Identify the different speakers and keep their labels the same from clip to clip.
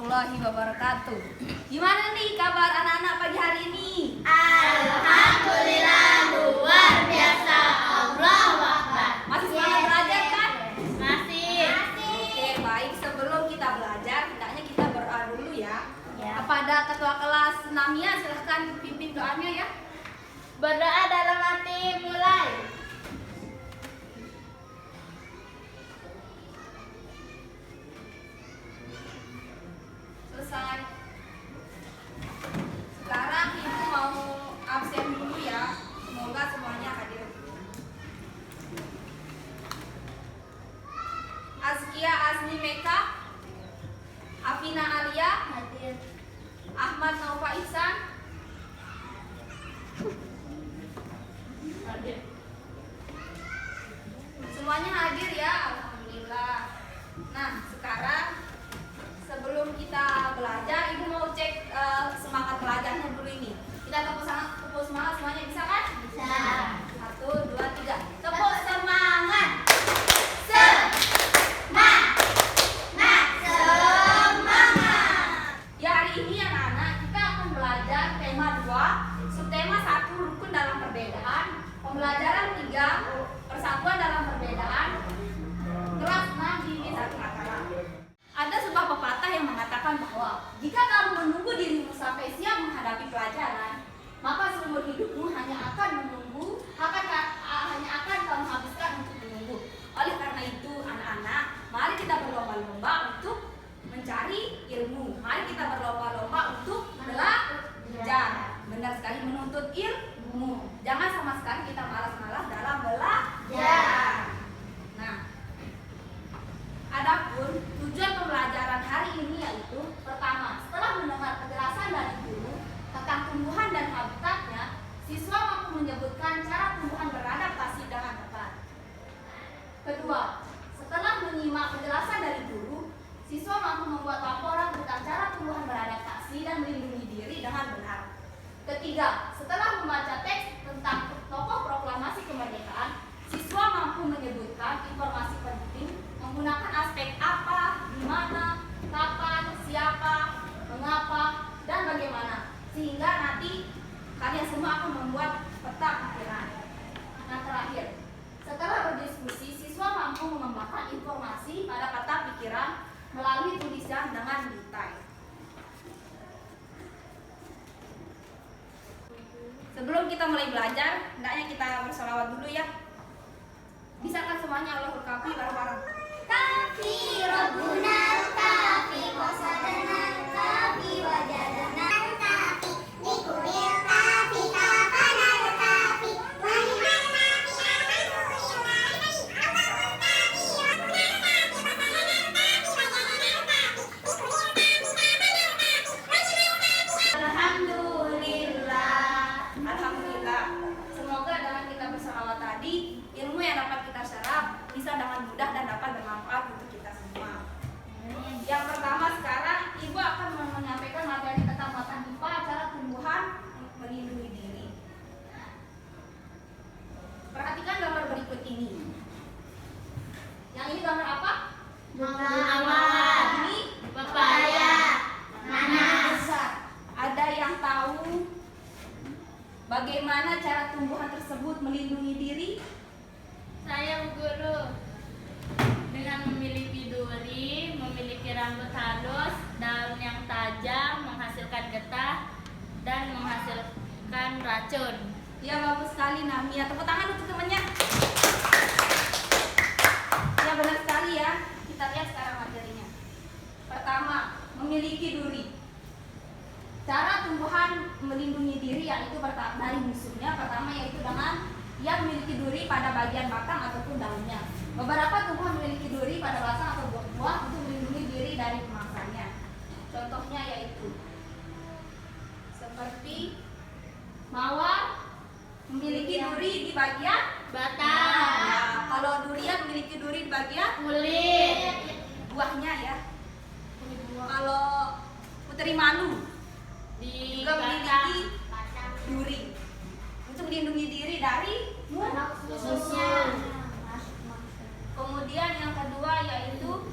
Speaker 1: warahmatullahi wabarakatuh. Gimana nih kabar anak-anak pagi hari ini?
Speaker 2: Alhamdulillah luar biasa. Allahu Akbar.
Speaker 1: Masih semangat belajar kan?
Speaker 2: Masih.
Speaker 1: Oke, baik. Sebelum kita belajar, hendaknya kita berdoa dulu ya.
Speaker 2: Ya.
Speaker 1: Kepada ketua kelas Namia, silahkan pimpin doanya ya.
Speaker 2: Berdoa dalam hati, mulai.
Speaker 1: Selesai. Sekarang ibu mau absen dulu ya. Semoga semuanya hadir. Azkia Azmi Meka, Afina Alia,
Speaker 2: Hadir.
Speaker 1: Ahmad Naufa Ihsan,
Speaker 2: Hadir.
Speaker 1: semuanya hadir ya, alhamdulillah. Nah, sekarang sebelum kita belajar, ibu mau cek semangat belajarnya dulu ini. Kita tepuk semangat semuanya, bisa kan?
Speaker 2: Bisa.
Speaker 1: 1, 2, 3. Tepuk semangat. Ya, hari ini anak-anak kita akan belajar tema 2, subtema 1, rukun dalam perbedaan, pembelajaran 3, persatuan dalam perbedaan, kelas 6 di satu makalah. Ada sebuah pepatah yang mengatakan bahwa jika kamu menunggu dirimu sampai siap menghadapi pelajaran, maka seumur hidupmu hanya akan menunggu, hanya akan kamu habiskan untuk menunggu. Oleh karena itu, anak-anak, mari kita berlomba-lomba untuk mencari ilmu. Mari kita berlomba-lomba untuk belajar. Benar sekali, menuntut ilmu. Jangan sama sekali kita malas-malas dalam belajar. Nah, adapun tujuan pembelajaran hari ini yaitu pertama, setelah mendengar penjelasan dari guru tentang tumbuhan dan habitatnya, siswa mampu menyebutkan cara tumbuhan beradaptasi dengan tepat. Kedua, setelah menyimak penjelasan dari guru, siswa mampu membuat laporan tentang cara tumbuhan beradaptasi dan melindungi diri dengan benar. Ketiga, setelah membaca teks tentang tokoh proklamasi kemerdekaan, siswa mampu menyebutkan informasi penting menggunakan aspek apa, di mana, kapan, siapa, mengapa, dan bagaimana, sehingga nanti kalian semua akan membuat peta pikiran. Nah, terakhir, setelah berdiskusi, siswa mampu mengembangkan informasi pada peta pikiran melalui tulisan dengan detail. Sebelum kita mulai belajar, hendaknya kita bersolawat dulu ya. Bisa kan semuanya Allahul Kafi bareng-bareng?
Speaker 2: Kafi Rabbuna Kafi Qasadana Kafi Wajadana Kafi Likuril Kafi Kafana Kafi Waliman Kafi
Speaker 1: Alhamdulillah. Semoga dengan kita bersolawat tadi, ilmu yang dapat kita serap bisa dengan mudah dan dapat bermanfaat untuk kita semua. Yang pertama, sekarang Ibu akan menyampaikan materi tentang mata IPA, cara tumbuhan melindungi diri. Perhatikan gambar berikut ini. Yang ini gambar apa?
Speaker 2: Mawar.
Speaker 1: Ini
Speaker 2: Pepaya. Nanas.
Speaker 1: Ada yang tahu bagaimana cara tumbuhan tersebut melindungi diri?
Speaker 2: Saya Bu Guru. Dengan memiliki duri, memiliki rambut halus, daun yang tajam, menghasilkan getah, dan menghasilkan racun.
Speaker 1: Ya, bagus sekali Namia. Tepuk tangan untuk temannya. Ya, benar sekali ya. Kita lihat sekarang materinya. Pertama, memiliki duri. Cara tumbuhan melindungi diri yaitu dari musuhnya. Pertama yaitu dengan ia memiliki duri pada bagian batang ataupun daunnya. Beberapa tumbuhan memiliki duri pada batang atau buah untuk melindungi diri dari pemangsanya. Contohnya yaitu seperti mawar memiliki duri di bagian
Speaker 2: Batang.
Speaker 1: Nah, kalau durian memiliki duri di bagian
Speaker 2: Kulit.
Speaker 1: buahnya ya. Kalau putri malu
Speaker 2: Di
Speaker 1: juga
Speaker 2: batang.
Speaker 1: memiliki duri untuk melindungi diri dari
Speaker 2: Musuh.
Speaker 1: Kemudian yang kedua yaitu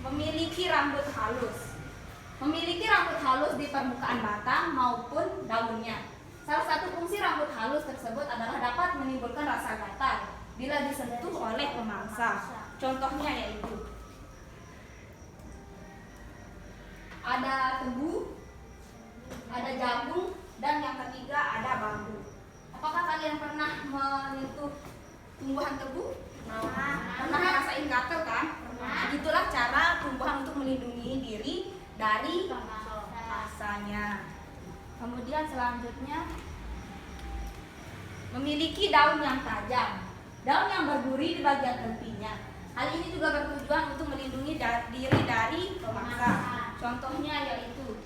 Speaker 1: memiliki memiliki rambut halus. Memiliki rambut halus di permukaan batang maupun daunnya. Salah satu fungsi rambut halus tersebut adalah dapat menimbulkan rasa gatal bila disentuh oleh pemangsa. Contohnya yaitu ada tebu, ada jagung, dan yang ketiga ada bambu. Apakah kalian pernah menyentuh tumbuhan tebu? Pernah ngerasain gatel kan? Begitulah cara tumbuhan untuk melindungi diri dari pangsanya. Kemudian selanjutnya memiliki daun yang tajam, daun yang berduri di bagian tepinya. Hal ini juga bertujuan untuk melindungi diri dari pemangsa. Contohnya yaitu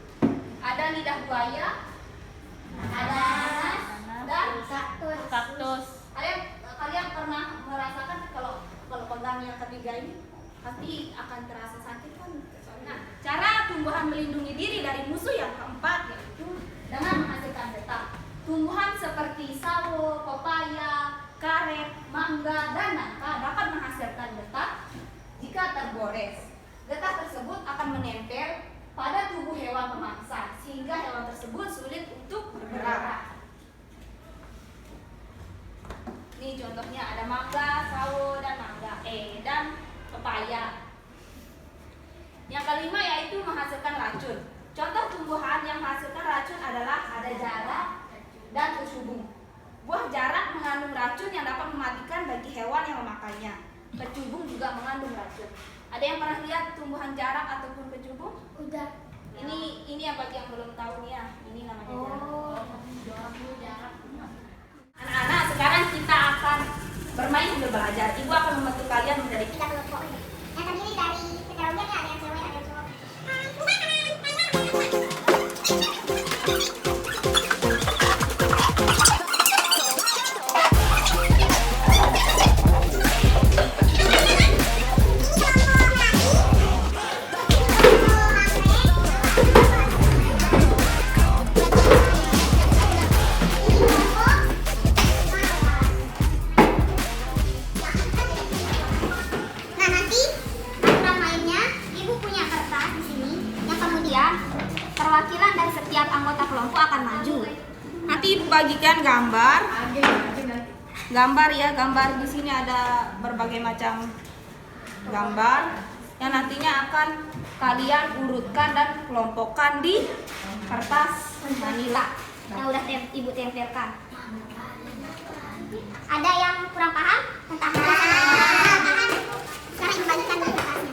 Speaker 1: ada lidah buaya, ada nanas, dan kaktus. Kalian pernah merasakan kalau pegang yang ketiga ini pasti akan terasa sakit kan? Nah, cara tumbuhan melindungi diri dari musuh yang keempat yaitu dengan menghasilkan getah. Tumbuhan seperti sawo, pepaya, karet, mangga, dan nangka dapat menghasilkan getah jika tergores. Getah tersebut akan menempel pada tubuh hewan pemangsa sehingga hewan tersebut sulit untuk bergerak. Ini contohnya ada mangga, sawo, dan dan pepaya. Yang kelima yaitu menghasilkan racun. Contoh tumbuhan yang menghasilkan racun adalah ada jarak dan kecubung. Buah jarak mengandung racun yang dapat mematikan bagi hewan yang memakainya. Kecubung juga mengandung racun. Ada yang pernah lihat tumbuhan jarak ataupun kecubung?
Speaker 2: Udah.
Speaker 1: Ini yang bagi yang belum tahu nih ya. Ini namanya jarak. Anak-anak, sekarang kita akan bermain sambil belajar. Ibu akan membantu kalian menjadi
Speaker 2: 3 kelompok ini. Yang terdiri dari secara umum ada yang cewek, ada yang cowok.
Speaker 1: Perwakilan dari setiap anggota kelompok akan maju. Nanti Ibu bagikan gambar. Gambar di sini ada berbagai macam gambar yang nantinya akan kalian urutkan dan kelompokkan di kertas manila yang udah Ibu tempelkan.
Speaker 2: Ada yang kurang paham tentang penjelasan? Sekarang Ibu bagikan di kertasnya.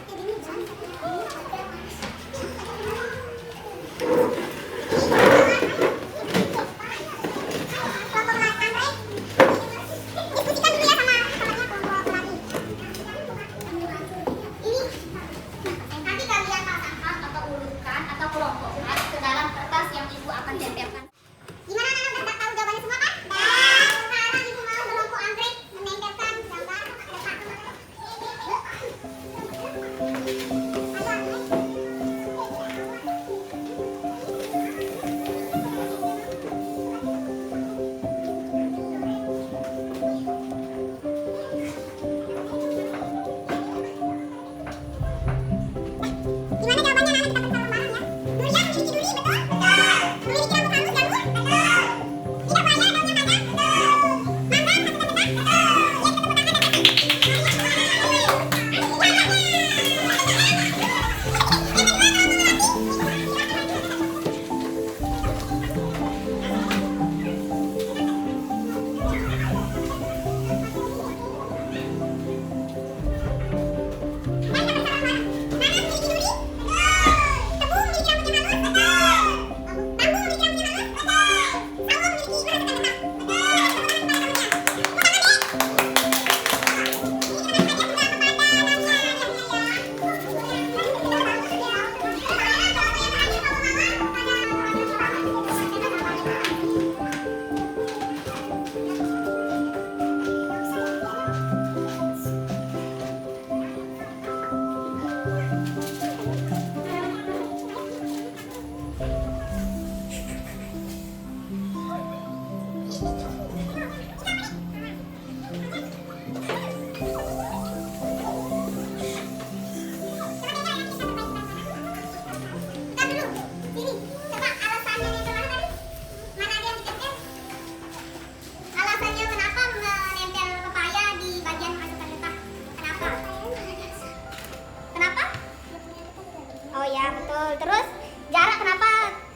Speaker 2: ya betul. Terus jarak kenapa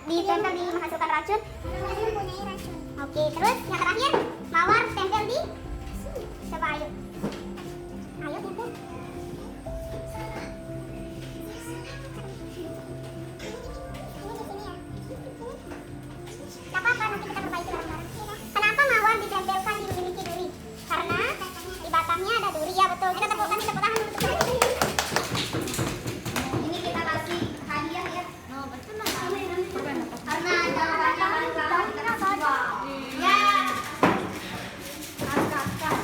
Speaker 2: ditempel di menghasilkan racun? Mempunyai racun. Oke, terus yang terakhir mawar tempel di sini. Coba ayo. Ayo tempel. Gak apa-apa, nanti kita perbaiki bareng-bareng. Kenapa mawar ditempelkan dimiliki duri? Karena di batangnya ada duri ya betul. Kita tepuk tangan dulu.
Speaker 1: Ini kita kasih hadiah ya.
Speaker 3: Oh, betul lah.
Speaker 1: Karena jawabannya adalah kita semua. Ya. Kakak.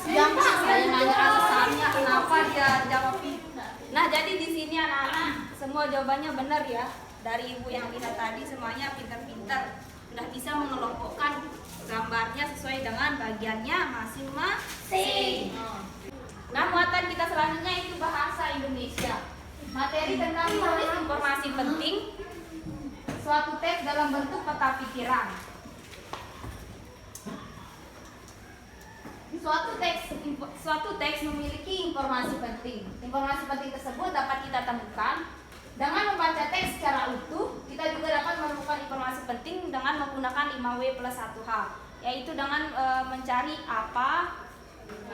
Speaker 1: Yang saya nanya alasannya kenapa dia jawab itu. Nah, jadi di sini anak-anak semua jawabannya benar ya. Dari ibu yang lihat tadi semuanya pintar-pintar. Sudah bisa mengelompokkan gambarnya sesuai dengan bagiannya masing-masing. Nah, muatan kita selanjutnya itu bahasa Indonesia. Materi tentang menulis informasi penting suatu teks dalam bentuk peta pikiran. Suatu teks memiliki informasi penting. Informasi penting tersebut dapat kita temukan dengan membaca teks secara utuh. Kita juga dapat menemukan informasi penting dengan menggunakan 5W plus 1H, yaitu dengan mencari apa,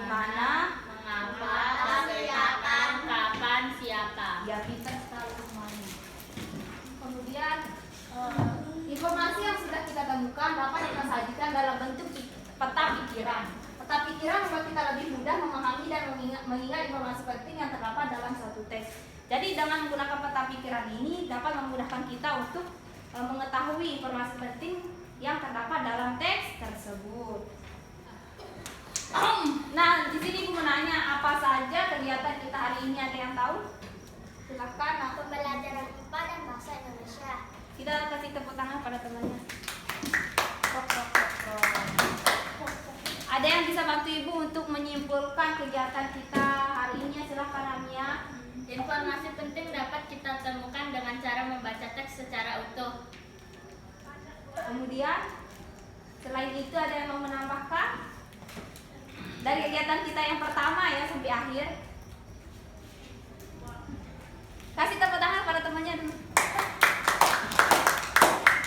Speaker 1: mana,
Speaker 3: Mengapa, kapan, kapan, siapa?
Speaker 1: ya pintar sekali semuanya. Kemudian informasi yang sudah kita temukan dapat kita sajikan dalam bentuk peta pikiran. Peta pikiran membuat kita lebih mudah memahami dan mengingat informasi penting yang terdapat dalam suatu teks. Jadi dengan menggunakan peta pikiran ini dapat memudahkan kita untuk mengetahui informasi penting yang terdapat dalam teks tersebut. Nah, di sini ibu menanya apa saja kegiatan kita hari ini, ada yang tahu? Silakan.
Speaker 2: Pembelajaran IPA dan bahasa Indonesia.
Speaker 1: Kita kasih tepuk tangan pada temannya. Ada yang bisa bantu ibu untuk menyimpulkan kegiatan kita hari ini? Silakan Amia.
Speaker 3: Informasi penting dapat kita temukan dengan cara membaca teks secara utuh.
Speaker 1: Kemudian selain itu ada yang mau menambahkan dari kegiatan kita yang pertama ya sampai akhir? Kasih tepuk tangan pada temannya dulu.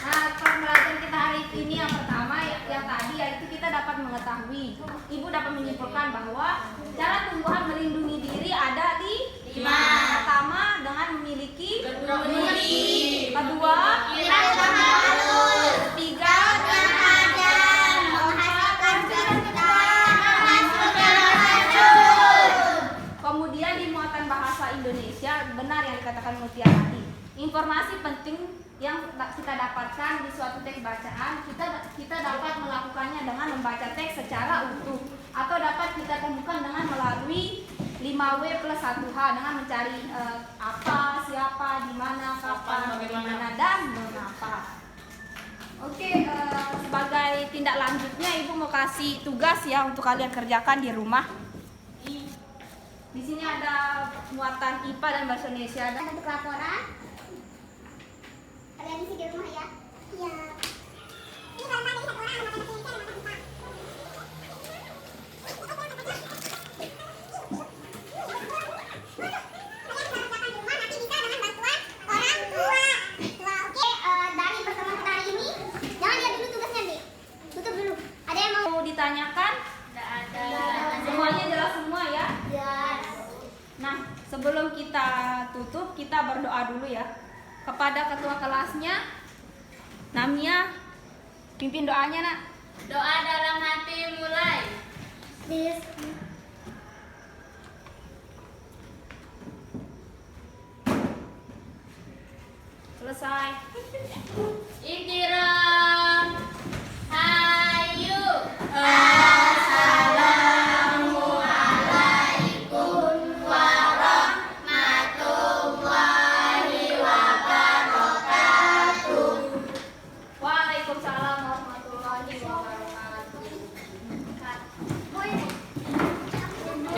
Speaker 1: Nah, pembelajaran kita hari ini yang pertama yang tadi yaitu kita dapat mengetahui, ibu dapat menyimpulkan bahwa cara tumbuhan melindungi diri ada di 5. Pertama dengan memiliki
Speaker 3: Bunuh diri.
Speaker 1: Kedua,
Speaker 3: Kira halus.
Speaker 1: ketiga, kemudian di muatan bahasa Indonesia benar yang dikatakan Mutia tadi. Informasi penting yang kita dapatkan di suatu teks bacaan, kita dapat melakukannya dengan membaca teks secara utuh atau dapat kita temukan dengan melalui 5W plus 1H dengan mencari apa, siapa, di mana, kapan, bagaimana, dan mengapa. Oke, sebagai tindak lanjutnya ibu mau kasih tugas ya untuk kalian kerjakan di rumah. Di sini ada muatan IPA dan bahasa Indonesia. Ada
Speaker 2: Bentuk laporan. Kalian isi di rumah ya. Iya. Ini gambar dari satu orang mata Indonesia dan mata IPA.
Speaker 1: mau ditanyakan?
Speaker 3: Tidak ada.
Speaker 1: Semuanya jelas semua ya?
Speaker 2: Yes.
Speaker 1: Nah, sebelum kita tutup, kita berdoa dulu ya. Kepada ketua kelasnya, Namia, pimpin doanya nak.
Speaker 3: Doa dalam hati mulai.
Speaker 1: Selesai.
Speaker 3: Ikira